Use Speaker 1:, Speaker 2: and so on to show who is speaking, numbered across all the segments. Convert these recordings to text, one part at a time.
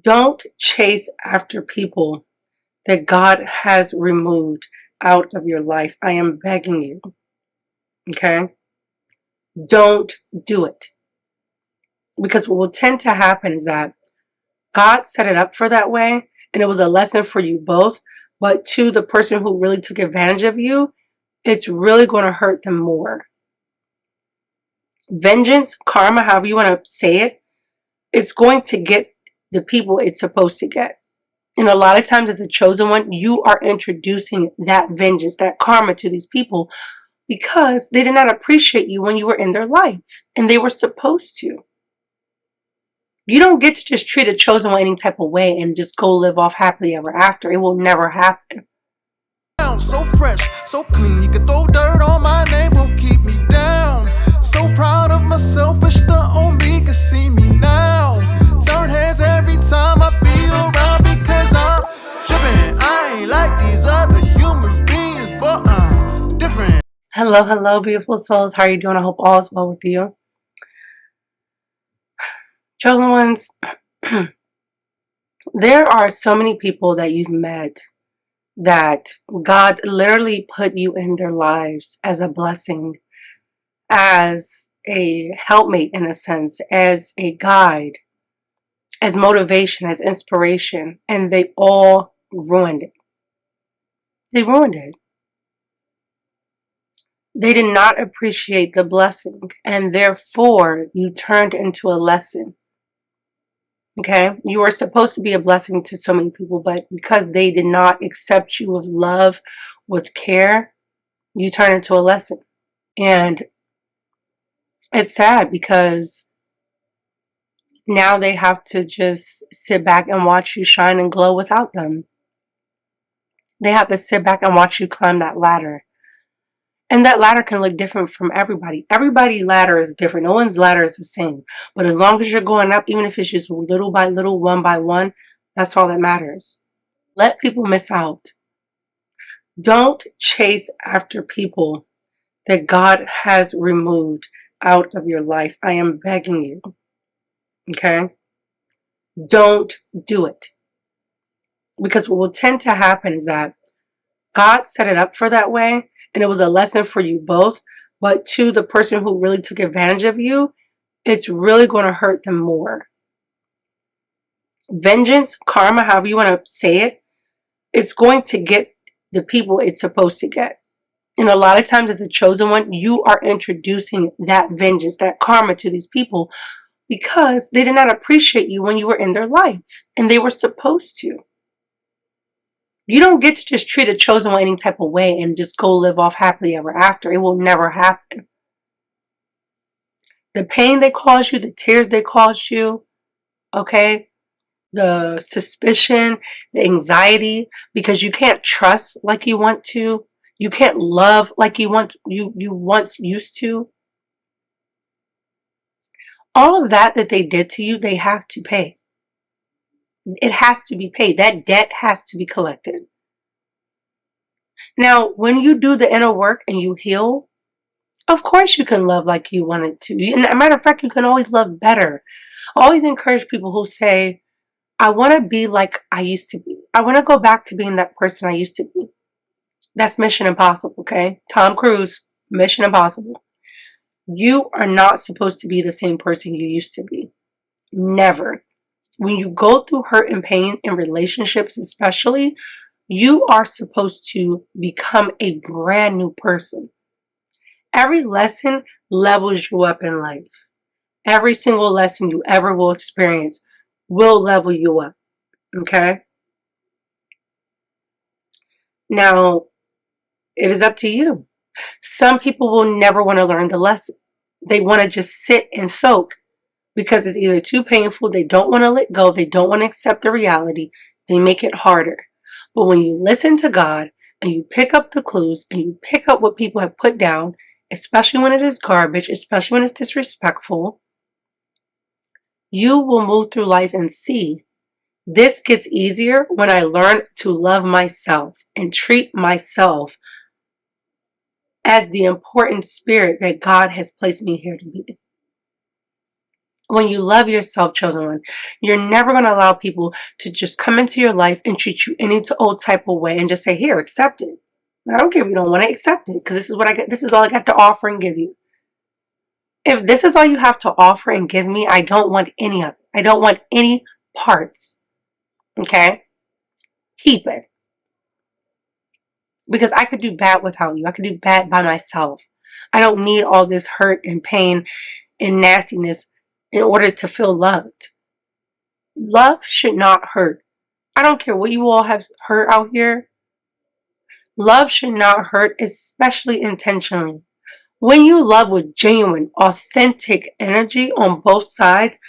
Speaker 1: Don't chase after people that God has removed out of your life. I am begging you. Okay? Don't do it. Because what will tend to happen is that God set it up for that way, and it was a lesson for you both. But to the person who really took advantage of you, it's really going to hurt them more. Vengeance, karma, however you want to say it, it's going to get the people it's supposed to get. And a lot of times as a chosen one, you are introducing that vengeance, that karma to these people because they did not appreciate you when you were in their life, and they were supposed to. You don't get to just treat a chosen one any type of way and just go live off happily ever after. It will never happen.
Speaker 2: So fresh, so clean, you can throw dirt on my name, won't keep me down. So proud of myself, wish the on me could see me now. Turn heads every time I be around because I'm tripping. I ain't like these other human beings, but I'm different.
Speaker 1: Hello, beautiful souls. How are you doing? I hope all is well with you. Chosen ones, there are so many people that you've met that God literally put you in their lives as a blessing, as a helpmate in a sense, as a guide, as motivation, as inspiration, and they all ruined it. They ruined it. They did not appreciate the blessing, and therefore you turned into a lesson. Okay? You were supposed to be a blessing to so many people, but because they did not accept you with love, with care, you turn into a lesson. And it's sad because now they have to just sit back and watch you shine and glow without them. They have to sit back and watch you climb that ladder. And that ladder can look different from everybody. Everybody's ladder is different. No one's ladder is the same. But as long as you're going up, even if it's just little by little, one by one, that's all that matters. Let people miss out. Don't chase after people that God has removed out of your life. I am begging you. Okay? Don't do it. Because what will tend to happen is that God set it up for that way, and it was a lesson for you both. But to the person who really took advantage of you, it's really going to hurt them more. Vengeance, karma, however you want to say it, it's going to get the people it's supposed to get. And a lot of times as a chosen one, you are introducing that vengeance, that karma to these people because they did not appreciate you when you were in their life, and they were supposed to. You don't get to just treat a chosen one any type of way and just go live off happily ever after. It will never happen. The pain they caused you, the tears they caused you, okay? The suspicion, the anxiety, because you can't trust like you want to. You can't love like you once used to. All of that they did to you, they have to pay. It has to be paid. That debt has to be collected. Now, when you do the inner work and you heal, of course you can love like you wanted to. And as a matter of fact, you can always love better. I always encourage people who say, I want to be like I used to be. I want to go back to being that person I used to be. That's Mission Impossible, okay? Tom Cruise, Mission Impossible. You are not supposed to be the same person you used to be. Never. When you go through hurt and pain in relationships especially, you are supposed to become a brand new person. Every lesson levels you up in life. Every single lesson you ever will experience will level you up. Okay? Now, it is up to you. Some people will never want to learn the lesson. They want to just sit and soak because it's either too painful, they don't want to let go, they don't want to accept the reality, they make it harder. But when you listen to God and you pick up the clues and you pick up what people have put down, especially when it is garbage, especially when it's disrespectful, you will move through life and see this gets easier when I learn to love myself and treat myself as the important spirit that God has placed me here to be. When you love yourself, chosen one, you're never going to allow people to just come into your life and treat you any old type of way and just say, here, accept it. I don't care if you don't want to accept it, because this is what I get. This is all I got to offer and give you. If this is all you have to offer and give me, I don't want any of it. I don't want any parts. Okay? Keep it. Because I could do bad without you. I could do bad by myself. I don't need all this hurt and pain and nastiness in order to feel loved. Love should not hurt. I don't care what you all have hurt out here. Love should not hurt, especially intentionally. When you love with genuine, authentic energy on both sides,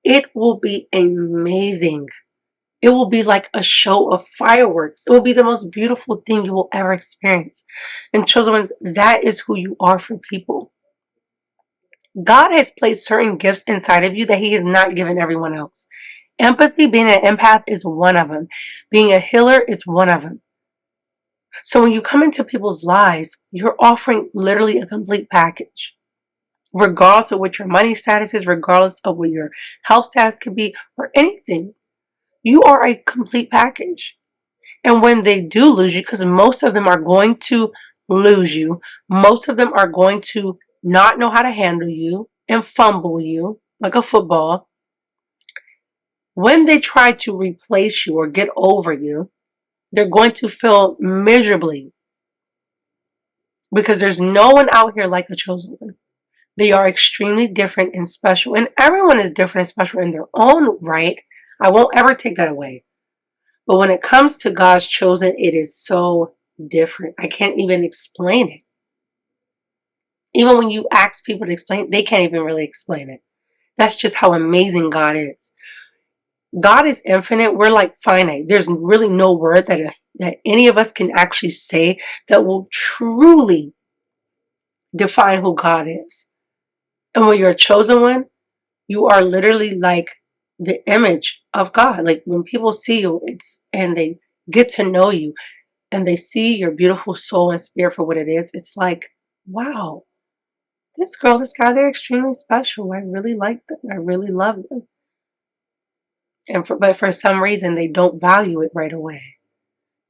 Speaker 1: it will be amazing. It will be like a show of fireworks. It will be the most beautiful thing you will ever experience. And chosen ones, that is who you are for people. God has placed certain gifts inside of you that He has not given everyone else. Empathy, being an empath, is one of them. Being a healer is one of them. So when you come into people's lives, you're offering literally a complete package. Regardless of what your money status is, regardless of what your health status could be, or anything. You are a complete package. And when they do lose you, because most of them are going to lose you, most of them are going to not know how to handle you and fumble you like a football. When they try to replace you or get over you, they're going to feel miserably, because there's no one out here like a chosen one. They are extremely different and special, and everyone is different and special in their own right. I won't ever take that away. But when it comes to God's chosen, it is so different. I can't even explain it. Even when you ask people to explain, they can't even really explain it. That's just how amazing God is. God is infinite. We're like finite. There's really no word that any of us can actually say that will truly define who God is. And when you're a chosen one, you are literally like the image of God. Like when people see you, and they get to know you and they see your beautiful soul and spirit for what it is, it's like, wow, this girl, this guy, they're extremely special. I really like them. I really love them. But for some reason, they don't value it right away.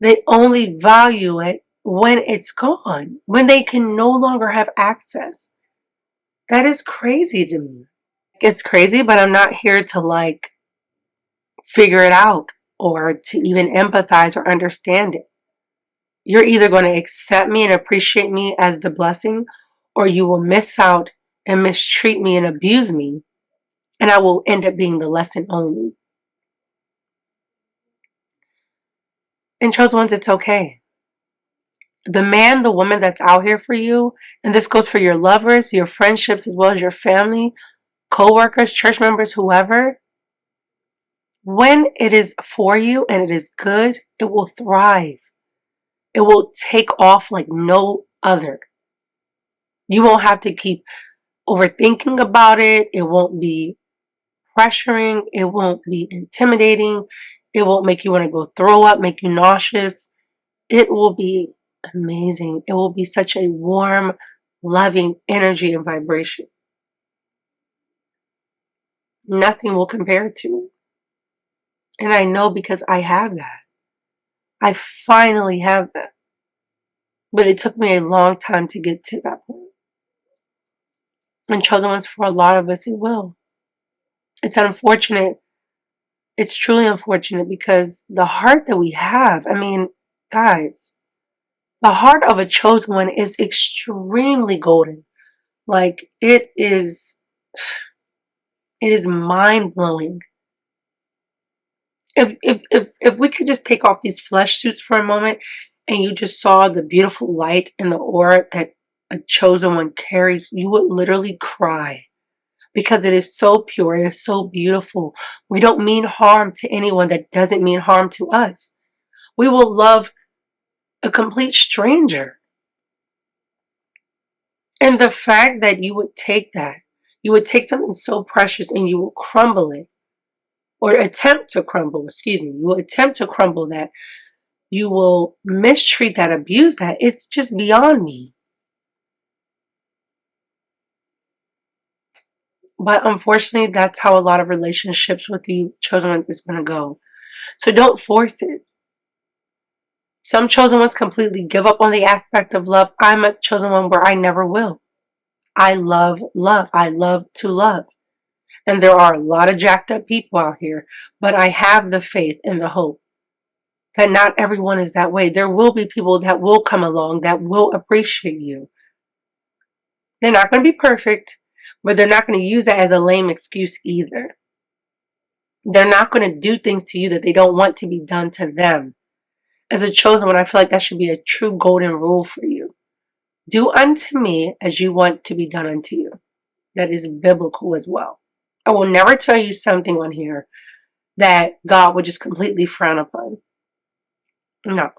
Speaker 1: They only value it when it's gone, when they can no longer have access. That is crazy to me. It's crazy, but I'm not here to like figure it out or to even empathize or understand it. You're either going to accept me and appreciate me as the blessing, or you will miss out and mistreat me and abuse me, and I will end up being the lesson only. And chosen ones, it's okay. The man, the woman that's out here for you, and this goes for your lovers, your friendships, as well as your family, co-workers, church members, whoever, when it is for you and it is good, it will thrive. It will take off like no other. You won't have to keep overthinking about it. It won't be pressuring. It won't be intimidating. It won't make you want to go throw up, make you nauseous. It will be amazing. It will be such a warm, loving energy and vibration. Nothing will compare to it. And I know because I have that. I finally have that. But it took me a long time to get to that point. And chosen ones, for a lot of us, it will. It's unfortunate. It's truly unfortunate, because the heart that we have, I mean, guys, the heart of a chosen one is extremely golden. Like, it is mind-blowing. If we could just take off these flesh suits for a moment, and you just saw the beautiful light and the aura that a chosen one carries, you would literally cry, because it is so pure, it is so beautiful. We don't mean harm to anyone that doesn't mean harm to us. We will love a complete stranger. And the fact that you would take that, you would take something so precious and you will crumble it, or attempt to crumble, you will attempt to crumble that, you will mistreat that, abuse that. It's just beyond me. But unfortunately, that's how a lot of relationships with you chosen one is going to go. So don't force it. Some chosen ones completely give up on the aspect of love. I'm a chosen one where I never will. I love love. I love to love. And there are a lot of jacked up people out here, but I have the faith and the hope that not everyone is that way. There will be people that will come along that will appreciate you. They're not going to be perfect, but they're not going to use that as a lame excuse either. They're not going to do things to you that they don't want to be done to them. As a chosen one, I feel like that should be a true golden rule for you. Do unto me as you want to be done unto you. That is biblical as well. I will never tell you something on here that God would just completely frown upon. No.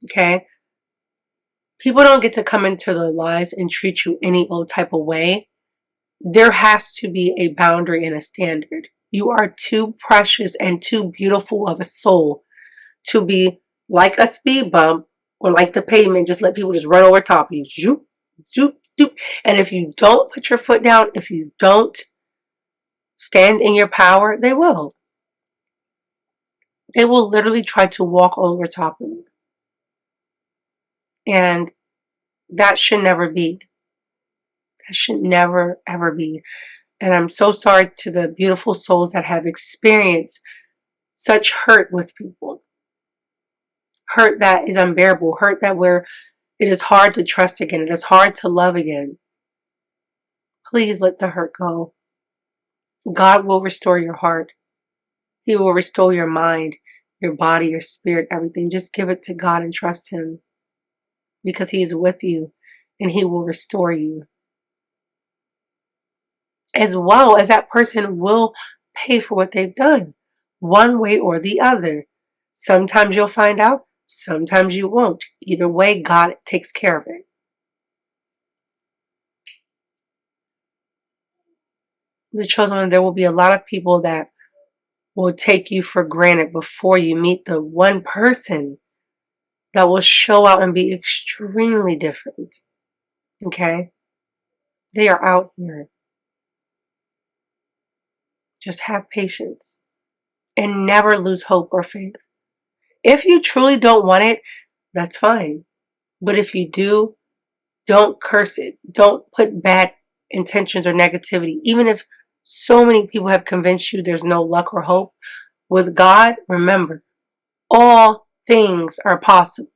Speaker 1: Okay? People don't get to come into their lives and treat you any old type of way. There has to be a boundary and a standard. You are too precious and too beautiful of a soul to be like a speed bump or like the pavement, just let people just run over top of you. Zoop, zoop, zoop. And if you don't put your foot down, if you don't stand in your power, they will. They will literally try to walk over top of you. And that should never be. That should never, ever be. And I'm so sorry to the beautiful souls that have experienced such hurt with people. Hurt that is unbearable. Hurt that where it is hard to trust again. It is hard to love again. Please let the hurt go. God will restore your heart. He will restore your mind, your body, your spirit, everything. Just give it to God and trust Him. Because He is with you and He will restore you. As well as that person will pay for what they've done, one way or the other. Sometimes you'll find out, sometimes you won't. Either way, God takes care of it. The chosen one, there will be a lot of people that will take you for granted before you meet the one person that will show out and be extremely different. Okay? They are out here. Just have patience and never lose hope or faith. If you truly don't want it, that's fine. But if you do, don't curse it. Don't put bad intentions or negativity. Even if so many people have convinced you there's no luck or hope, with God, remember, all things are possible.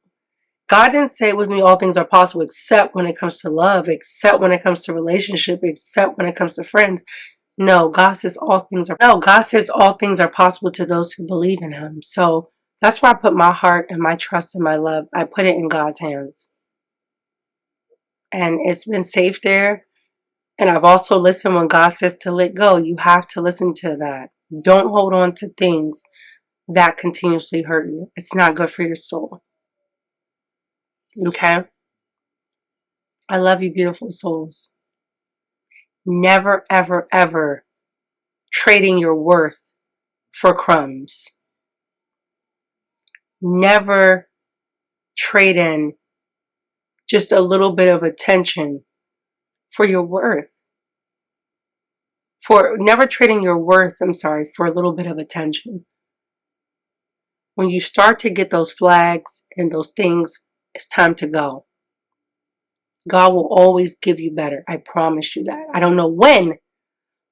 Speaker 1: God didn't say with me all things are possible except when it comes to love, except when it comes to relationship, except when it comes to friends. No, God says all things are possible to those who believe in Him. So that's where I put my heart and my trust and my love. I put it in God's hands. And it's been safe there. And I've also listened when God says to let go. You have to listen to that. Don't hold on to things that continuously hurt you. It's not good for your soul. Okay? I love you, beautiful souls. Never, ever, ever trading your worth for crumbs. Never trade in just a little bit of attention for your worth. Never trading your worth, for a little bit of attention. When you start to get those flags and those things, it's time to go. God will always give you better. I promise you that. I don't know when,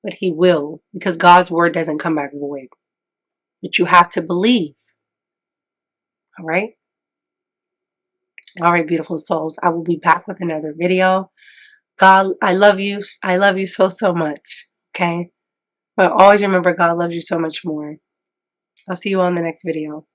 Speaker 1: but He will, because God's word doesn't come back void. But you have to believe. All right? All right, beautiful souls. I will be back with another video. God, I love you. I love you so, so much. Okay? But always remember, God loves you so much more. I'll see you on the next video.